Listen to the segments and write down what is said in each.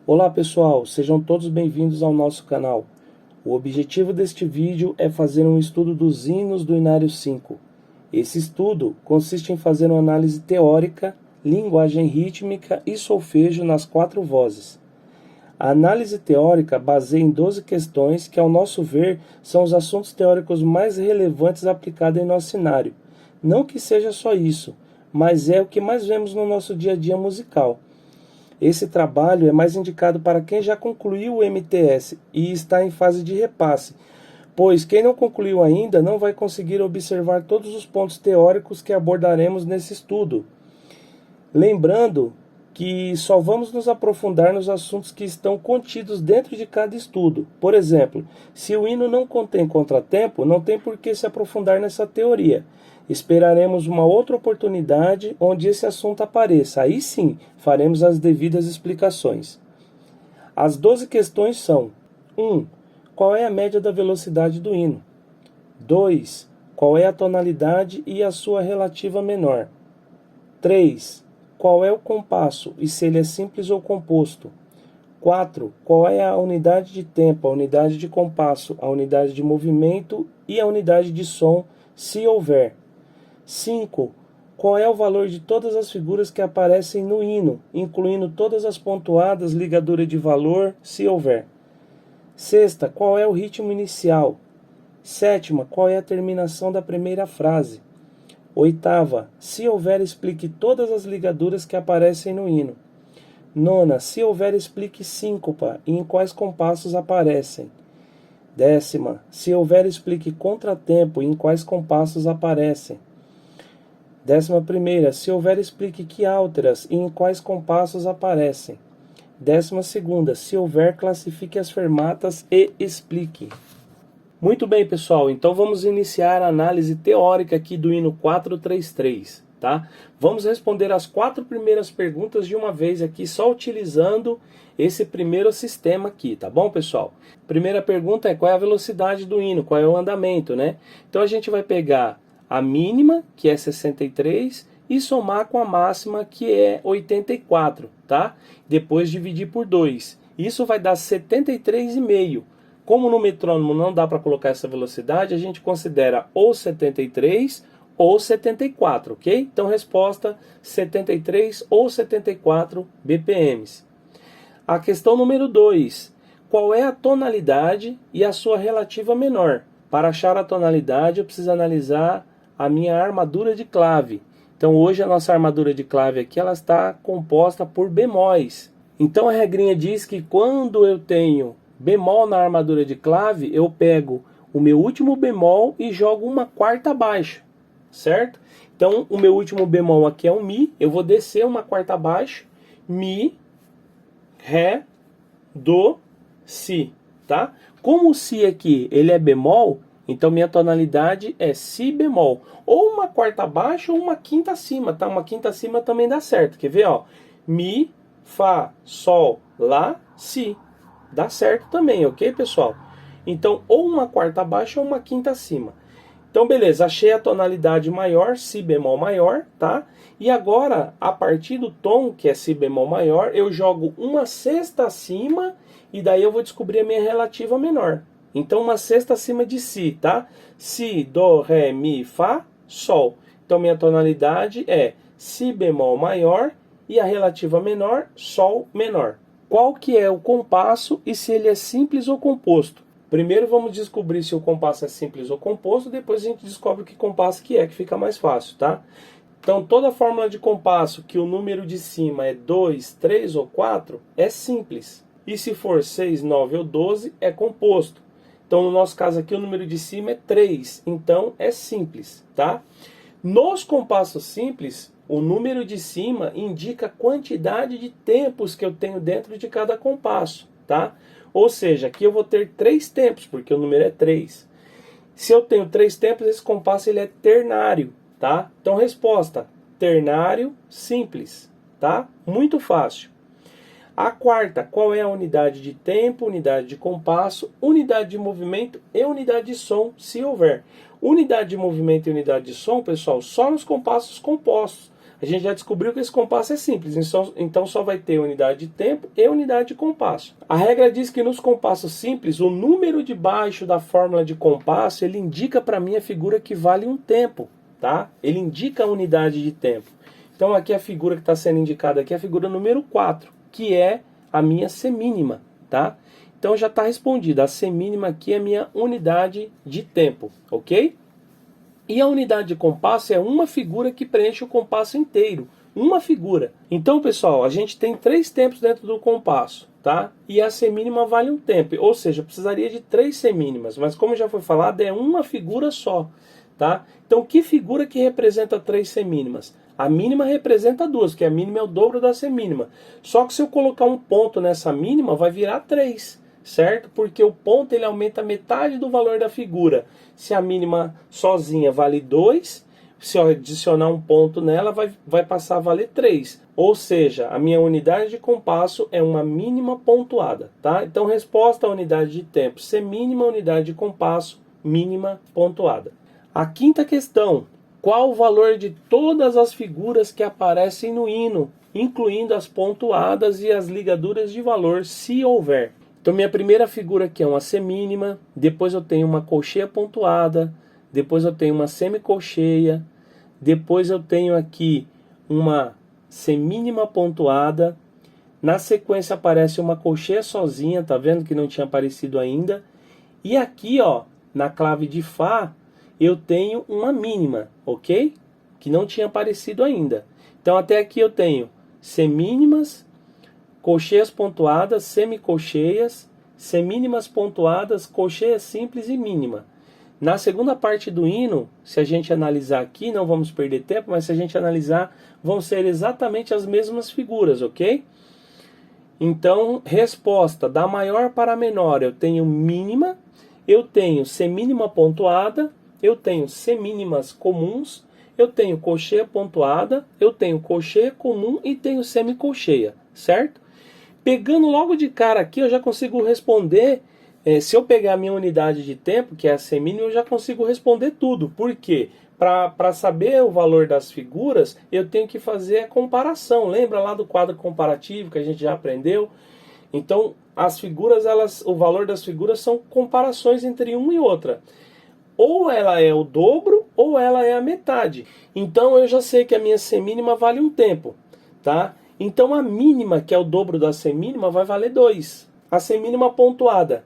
Olá pessoal, sejam todos bem-vindos ao nosso canal. O objetivo deste vídeo é fazer um estudo dos hinos do Inário 5. Esse estudo consiste em fazer uma análise teórica, linguagem rítmica e solfejo nas 4 vozes. A análise teórica baseia em 12 questões que, ao nosso ver, são os assuntos teóricos mais relevantes aplicados em nosso cenário. Não que seja só isso, mas é o que mais vemos no nosso dia a dia musical. Esse trabalho é mais indicado para quem já concluiu o MTS e está em fase de repasse, pois quem não concluiu ainda não vai conseguir observar todos os pontos teóricos que abordaremos nesse estudo. Lembrando que só vamos nos aprofundar nos assuntos que estão contidos dentro de cada estudo. Por exemplo, se o hino não contém contratempo, não tem por que se aprofundar nessa teoria. Esperaremos uma outra oportunidade onde esse assunto apareça. Aí sim, faremos as devidas explicações. As 12 questões são: 1. Qual é a média da velocidade do hino? 2. Qual é a tonalidade e a sua relativa menor? 3. Qual é o compasso e se ele é simples ou composto? 4. Qual é a unidade de tempo, a unidade de compasso, a unidade de movimento e a unidade de som, se houver? 5. Qual é o valor de todas as figuras que aparecem no hino, incluindo todas as pontuadas, ligadura de valor, se houver? 6. Qual é o ritmo inicial? 7. Qual é a terminação da primeira frase? 8. Se houver, explique todas as ligaduras que aparecem no hino. 9. Se houver, explique síncopa e em quais compassos aparecem. 10. Se houver, explique contratempo e em quais compassos aparecem. 11. Se houver, explique quiálteras e em quais compassos aparecem. 12. Se houver, classifique as fermatas e explique. Muito bem, pessoal, então vamos iniciar a análise teórica aqui do hino 433, tá? Vamos responder as 4 primeiras perguntas de uma vez aqui, só utilizando esse primeiro sistema aqui, tá bom, pessoal? Primeira pergunta é: qual é a velocidade do hino, qual é o andamento, né? Então a gente vai pegar a mínima, que é 63, e somar com a máxima, que é 84, tá? Depois dividir por 2. Isso vai dar 73,5. Como no metrônomo não dá para colocar essa velocidade, a gente considera ou 73 ou 74, ok? Então, resposta: 73 ou 74 BPMs. A questão número 2. Qual é a tonalidade e a sua relativa menor? Para achar a tonalidade, eu preciso analisar a minha armadura de clave. Então, hoje a nossa armadura de clave aqui, ela está composta por bemóis. Então, a regrinha diz que quando eu tenho bemol na armadura de clave, eu pego o meu último bemol e jogo uma quarta abaixo, certo? Então, o meu último bemol aqui é um Mi, eu vou descer uma quarta abaixo, Mi, Ré, Do, Si, tá? Como o Si aqui, ele é bemol, então minha tonalidade é Si bemol, ou uma quarta abaixo ou uma quinta acima, tá? Uma quinta acima também dá certo, quer ver, ó? Mi, Fá, Sol, Lá, Si. Dá certo também, ok, pessoal? Então, ou uma quarta abaixo ou uma quinta acima. Então, beleza, achei a tonalidade maior, Si bemol maior, tá? E agora, a partir do tom, que é Si bemol maior, eu jogo uma sexta acima e daí eu vou descobrir a minha relativa menor. Então, uma sexta acima de Si, tá? Si, Do, Ré, Mi, Fá, Sol. Então, minha tonalidade é Si bemol maior e a relativa menor, Sol menor. Qual que é o compasso e se ele é simples ou composto? Primeiro vamos descobrir se o compasso é simples ou composto, depois a gente descobre que compasso que fica mais fácil, tá? Então toda fórmula de compasso que o número de cima é 2, 3 ou 4 é simples. E se for 6, 9 ou 12 é composto. Então no nosso caso aqui o número de cima é 3, então é simples, tá? Nos compassos simples, o número de cima indica a quantidade de tempos que eu tenho dentro de cada compasso, tá? Ou seja, aqui eu vou ter 3 tempos, porque o número é 3. Se eu tenho 3 tempos, esse compasso ele é ternário, tá? Então, resposta: ternário simples, tá? Muito fácil. A quarta: qual é a unidade de tempo, unidade de compasso, unidade de movimento e unidade de som, se houver? Unidade de movimento e unidade de som, pessoal, só nos compassos compostos. A A gente já descobriu que esse compasso é simples, então só vai ter unidade de tempo e unidade de compasso. A regra diz que nos compassos simples, o número de baixo da fórmula de compasso, ele indica para mim a figura que vale um tempo, tá? Ele indica a unidade de tempo. Então aqui a figura que está sendo indicada aqui é a figura número 4, que é a minha semínima, tá? Então já está respondida, a semínima aqui é a minha unidade de tempo, ok? E a unidade de compasso é uma figura que preenche o compasso inteiro. Uma figura. Então, pessoal, a gente tem 3 tempos dentro do compasso, tá? E a semínima vale um tempo. Ou seja, precisaria de 3 semínimas. Mas como já foi falado, é uma figura só, tá? Então, que figura que representa 3 semínimas? A mínima representa 2, que a mínima é o dobro da semínima. Só que se eu colocar um ponto nessa mínima, vai virar 3. Certo? Porque o ponto ele aumenta metade do valor da figura. Se a mínima sozinha vale 2, se eu adicionar um ponto nela, vai passar a valer 3. Ou seja, a minha unidade de compasso é uma mínima pontuada. Tá? Então, resposta à unidade de tempo, semínima unidade de compasso, mínima pontuada. A quinta questão, qual o valor de todas as figuras que aparecem no hino, incluindo as pontuadas e as ligaduras de valor, se houver? Então minha primeira figura aqui é uma semínima, depois eu tenho uma colcheia pontuada, depois eu tenho uma semicolcheia, depois eu tenho aqui uma semínima pontuada, na sequência aparece uma colcheia sozinha, tá vendo que não tinha aparecido ainda, e aqui ó, na clave de Fá, eu tenho uma mínima, ok? Que não tinha aparecido ainda. Então até aqui eu tenho semínimas, colcheias pontuadas, semicolcheias, semínimas pontuadas, colcheia simples e mínima. Na segunda parte do hino, se a gente analisar aqui, não vamos perder tempo, mas se a gente analisar, vão ser exatamente as mesmas figuras, ok? Então, resposta, da maior para a menor, eu tenho mínima, eu tenho semínima pontuada, eu tenho semínimas comuns, eu tenho colcheia pontuada, eu tenho colcheia comum e tenho semicolcheia, certo? Pegando logo de cara aqui, eu já consigo responder, se eu pegar a minha unidade de tempo, que é a semínima, eu já consigo responder tudo. Por quê? Para saber o valor das figuras, eu tenho que fazer a comparação. Lembra lá do quadro comparativo que a gente já aprendeu? Então, as figuras, o valor das figuras são comparações entre uma e outra. Ou ela é o dobro, ou ela é a metade. Então, eu já sei que a minha semínima vale um tempo, tá? Então a mínima, que é o dobro da semínima, vai valer 2. A semínima pontuada,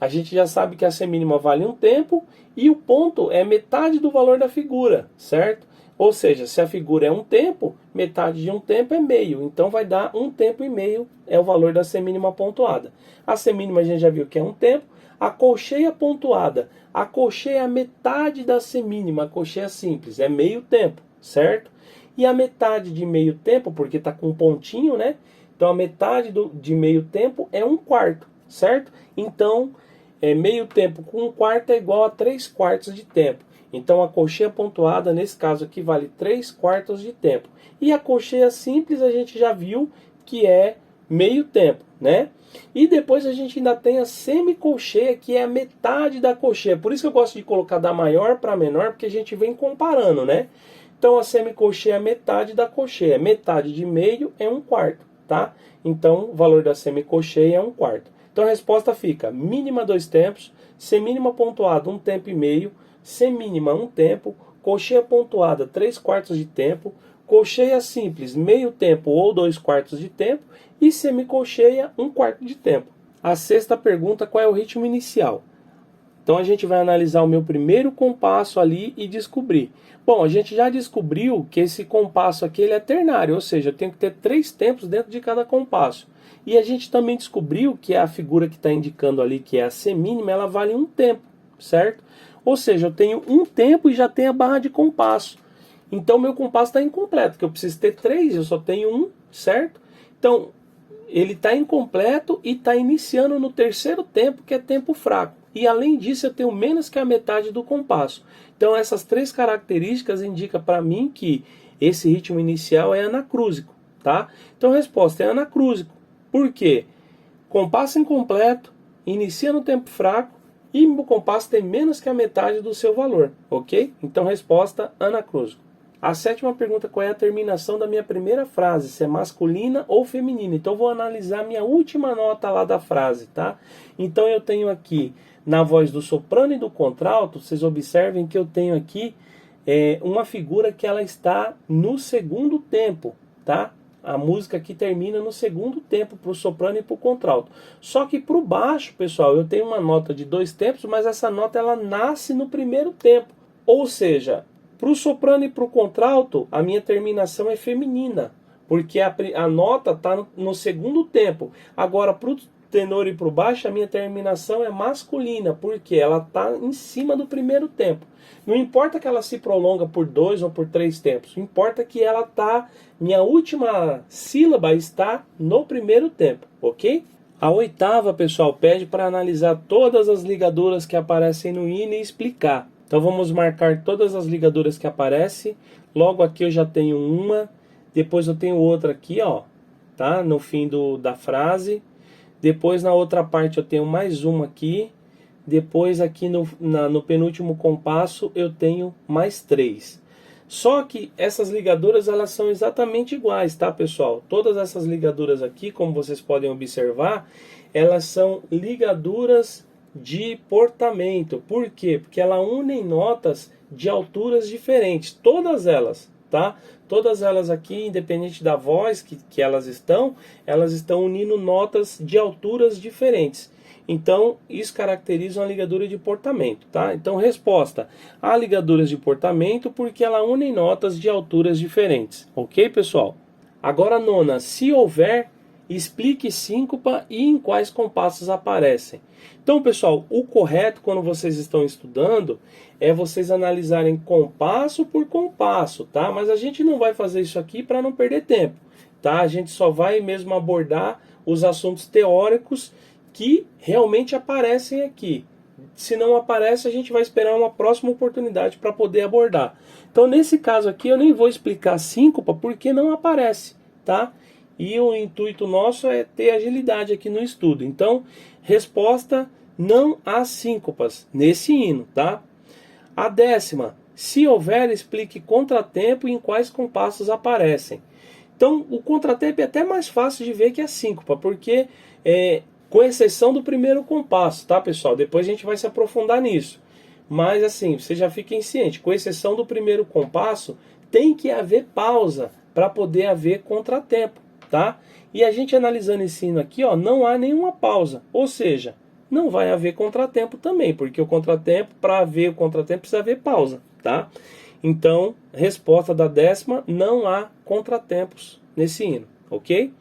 a gente já sabe que a semínima vale um tempo e o ponto é metade do valor da figura, certo? Ou seja, se a figura é um tempo, metade de um tempo é meio. Então vai dar um tempo e meio, é o valor da semínima pontuada. A semínima a gente já viu que é um tempo. A colcheia pontuada, a colcheia é a metade da semínima, a colcheia simples, é meio tempo, certo? E a metade de meio tempo, porque está com um pontinho, né? Então a metade de meio tempo é um quarto, certo? Então, meio tempo com um quarto é igual a 3 quartos de tempo. Então a colcheia pontuada, nesse caso aqui, vale 3 quartos de tempo. E a colcheia simples a gente já viu que é meio tempo, né? E depois a gente ainda tem a semicolcheia, que é a metade da colcheia. Por isso que eu gosto de colocar da maior para menor, porque a gente vem comparando, né? Então a semicolcheia é metade da colcheia. Metade de meio é um quarto, tá? Então o valor da semicolcheia é um quarto. Então a resposta fica mínima 2 tempos, semínima pontuada 1 tempo e meio, semínima 1 tempo, colcheia pontuada 3 quartos de tempo, colcheia simples meio tempo ou 2 quartos de tempo e semicolcheia 1 quarto de tempo. A sexta pergunta, qual é o ritmo inicial? Então a gente vai analisar o meu primeiro compasso ali e descobrir. Bom, a gente já descobriu que esse compasso aqui ele é ternário, ou seja, eu tenho que ter 3 tempos dentro de cada compasso. E a gente também descobriu que a figura que está indicando ali, que é a semínima, ela vale um tempo, certo? Ou seja, eu tenho um tempo e já tenho a barra de compasso. Então meu compasso está incompleto, porque eu preciso ter 3, eu só tenho um, certo? Então ele está incompleto e está iniciando no terceiro tempo, que é tempo fraco. E além disso, eu tenho menos que a metade do compasso. Então essas 3 características indicam para mim que esse ritmo inicial é anacrúsico, tá? Então a resposta é anacrúsico. Por quê? Compasso incompleto, inicia no tempo fraco e o compasso tem menos que a metade do seu valor, ok? Então resposta anacrúsico. A sétima pergunta, qual é a terminação da minha primeira frase? Se é masculina ou feminina. Então eu vou analisar a minha última nota lá da frase, tá? Então eu tenho aqui, na voz do soprano e do contralto, vocês observem que eu tenho aqui uma figura que ela está no segundo tempo, tá? A música aqui termina no segundo tempo para o soprano e para o contralto. Só que para o baixo, pessoal, eu tenho uma nota de 2 tempos, mas essa nota ela nasce no primeiro tempo. Ou seja, para o soprano e para o contralto, a minha terminação é feminina, porque a nota está no segundo tempo. Agora, para o tenor e para o baixo, a minha terminação é masculina, porque ela está em cima do primeiro tempo. Não importa que ela se prolonga por 2 ou por 3 tempos, importa que ela tá, minha última sílaba está no primeiro tempo, ok? A oitava, pessoal, pede para analisar todas as ligaduras que aparecem no hino e explicar. Então vamos marcar todas as ligaduras que aparecem. Logo aqui eu já tenho uma, depois eu tenho outra aqui, ó, tá? No fim da frase. Depois na outra parte eu tenho mais uma aqui. Depois aqui no penúltimo compasso eu tenho mais 3. Só que essas ligaduras elas são exatamente iguais, tá, pessoal? Todas essas ligaduras aqui, como vocês podem observar, elas são ligaduras de portamento. Por quê? Porque elas unem notas de alturas diferentes, todas elas, tá? Todas elas aqui, independente da voz que elas estão unindo notas de alturas diferentes. Então, isso caracteriza uma ligadura de portamento, tá? Então, resposta: há ligaduras de portamento porque ela unem notas de alturas diferentes. Ok, pessoal? Agora, a nona: se houver, explique síncopa e em quais compassos aparecem. Então, pessoal, o correto quando vocês estão estudando é vocês analisarem compasso por compasso, tá? Mas a gente não vai fazer isso aqui para não perder tempo, tá? A gente só vai mesmo abordar os assuntos teóricos que realmente aparecem aqui. Se não aparece, a gente vai esperar uma próxima oportunidade para poder abordar. Então, nesse caso aqui, eu nem vou explicar síncopa porque não aparece, tá? E o intuito nosso é ter agilidade aqui no estudo. Então, resposta: não há síncopas nesse hino, tá? A décima: se houver, explique contratempo e em quais compassos aparecem. Então, o contratempo é até mais fácil de ver que a síncopa, porque com exceção do primeiro compasso, tá, pessoal? Depois a gente vai se aprofundar nisso. Mas assim, você já fiquem cientes, com exceção do primeiro compasso, tem que haver pausa para poder haver contratempo, tá? E a gente analisando esse hino aqui, ó, não há nenhuma pausa, ou seja, não vai haver contratempo também, porque o contratempo, para haver o contratempo, precisa haver pausa, tá? Então, resposta da décima: não há contratempos nesse hino, ok?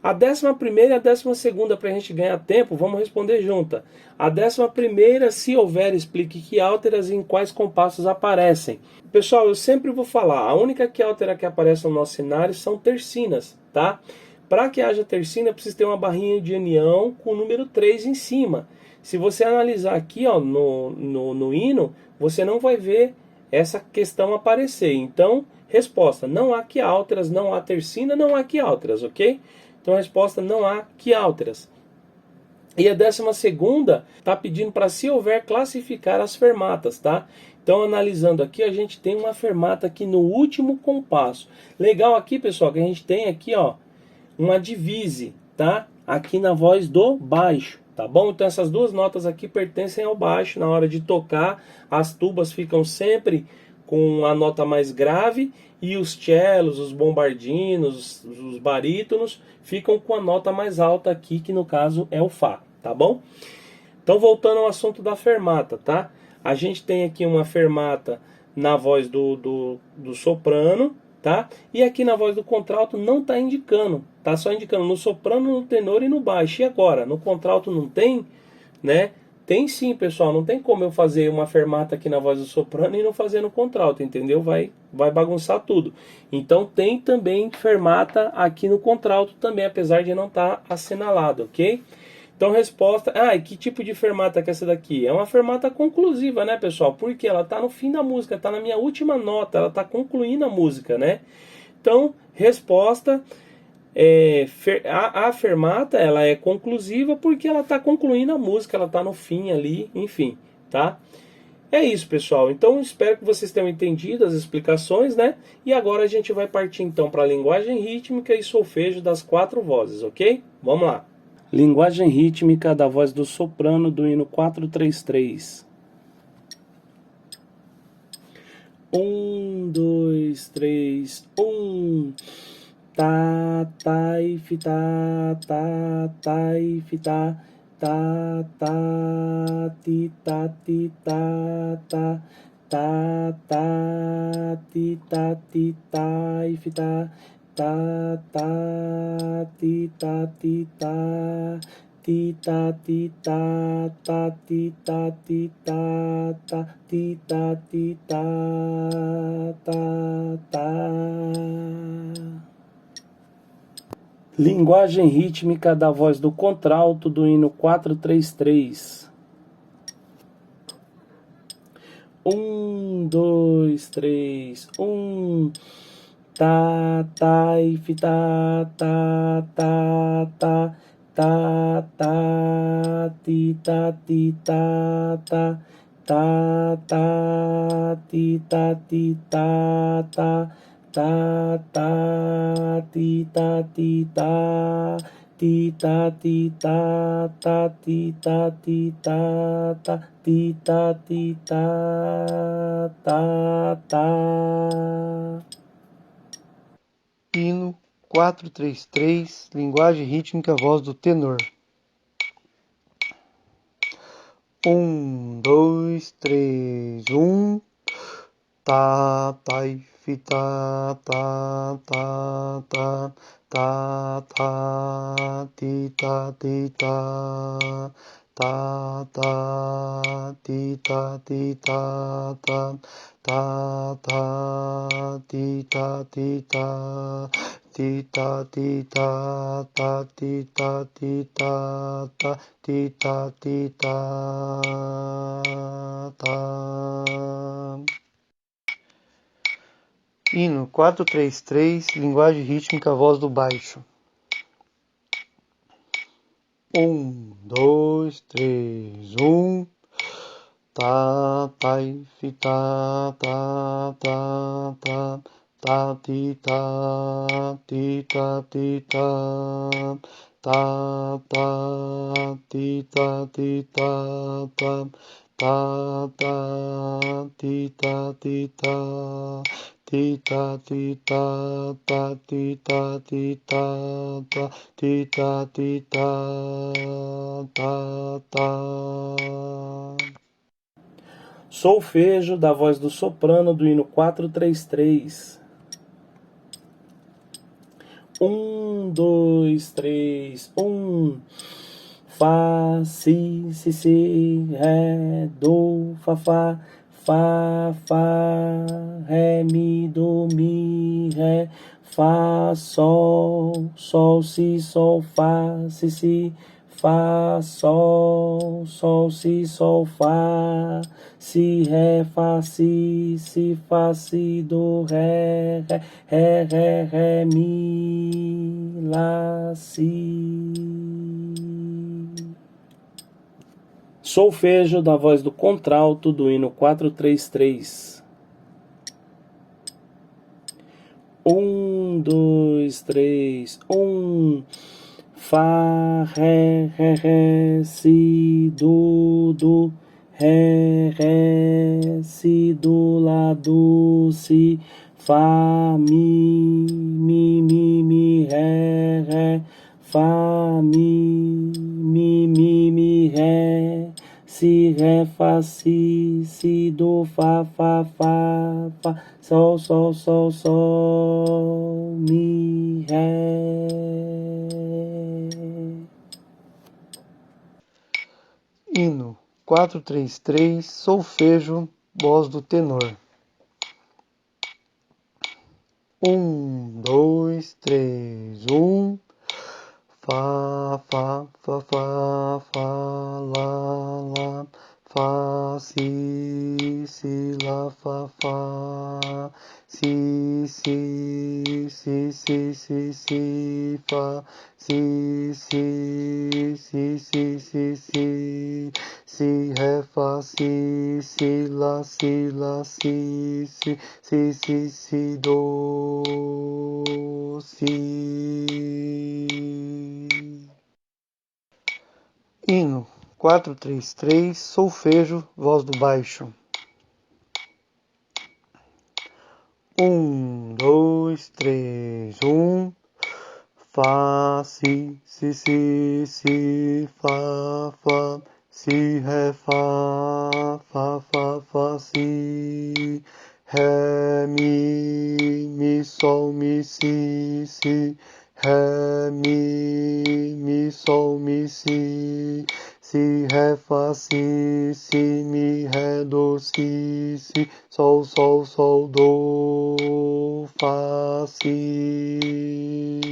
A 11ª e a 12ª, para a gente ganhar tempo, vamos responder junta. A 11ª, se houver, explique que álteras e em quais compassos aparecem. Pessoal, eu sempre vou falar, a única áltera que aparece no nosso cenário são tercinas, tá? Para que haja tercina, precisa ter uma barrinha de união com o número 3 em cima. Se você analisar aqui, ó, no hino, você não vai ver essa questão aparecer. Então, resposta: não há quiálteras, não há tercina, não há quiálteras, ok? Então a resposta: não há quiálteras. E a 12ª está pedindo para, se houver, classificar as fermatas, tá? Então, analisando aqui, a gente tem uma fermata aqui no último compasso. Legal aqui, pessoal, que a gente tem aqui, ó, uma divise, tá? Aqui na voz do baixo, tá bom? Então essas duas notas aqui pertencem ao baixo. Na hora de tocar, as tubas ficam sempre com a nota mais grave e os cellos, os bombardinos, os barítonos ficam com a nota mais alta aqui, que no caso é o Fá, tá bom? Então, voltando ao assunto da fermata, tá? A gente tem aqui uma fermata na voz do soprano, tá? E aqui na voz do contralto não está indicando, tá só indicando no soprano, no tenor e no baixo. E agora, no contralto não tem, né? Tem sim, pessoal, não tem como eu fazer uma fermata aqui na voz do soprano e não fazer no contralto, entendeu? Vai bagunçar tudo. Então tem também fermata aqui no contralto também, apesar de não estar assinalado, ok? Então, resposta: e que tipo de fermata que é essa daqui? É uma fermata conclusiva, né, pessoal? Porque ela está no fim da música, está na minha última nota, ela está concluindo a música, né? Então, resposta: a fermata, ela é conclusiva porque ela está concluindo a música, ela está no fim ali, enfim, tá? É isso, pessoal. Então, espero que vocês tenham entendido as explicações, né? E agora a gente vai partir então para a linguagem rítmica e solfejo das 4 vozes, ok? Vamos lá. Linguagem rítmica da voz do soprano do hino 433. 1, 2, 3, 1. Tá, tá, e fi, tá, e fi, tá, ti, tá, tá, ti, tá, e fi, tá, ti, tá, ti, tá. Linguagem rítmica da voz do contralto do hino 433. 1, 2, 3, 1. Tá, e fi, tá, ti, Hino 433, linguagem rítmica, voz do tenor. 1, 2, 3, 1. Tá, e fi, tá, ti, tá, ti, tá, ti, tá, ti, tá, ti, tá, ti, tá, ti, tá, ti, tá, ti, tá, ti, tá, ti, tá, ti, tá. Hino 433, linguagem rítmica, voz do baixo. 1, 2, 3, 1. Tá, e fi, tá, ti, tá, ti, tá, ti, tá, ti, tá, ti, tá, ti, tá, ti, tá. Ti, tá, ti, tá, ti, tá, ti, tá, ti, tá, ti, tá. Solfejo da voz do soprano do hino 433. 1, 2, 3, 1. Fá, si, ré, do, fá, ré, mi, ré, fá, sol, si, fá, si, fá, sol, fá, si, ré, fá, si, do, ré, mi, lá, si. Solfejo da voz do contralto do hino 433. 1, 2, 3, 1. Fá, ré, si, do, ré, si, do, lá, do, si, fá, mi, ré, fá, mi, ré, si, ré, fá, si, do, fá, sol, mi, ré. Hino 433, solfejo, voz do tenor. 1, 2, 3, 1. Fá, lá, fá, si, lá, fá, si, fá, si, si, ré, fá, si, lá, si, si, do, si. Hino 433, solfejo, voz do baixo. 1, 2, 3, 1. Fá, si, fá, si, ré, fá, si, ré, mi, sol, mi, si, ré, mi, sol, mi, si, ré, fá, si, mi, ré, do, si, sol, do, fá, si.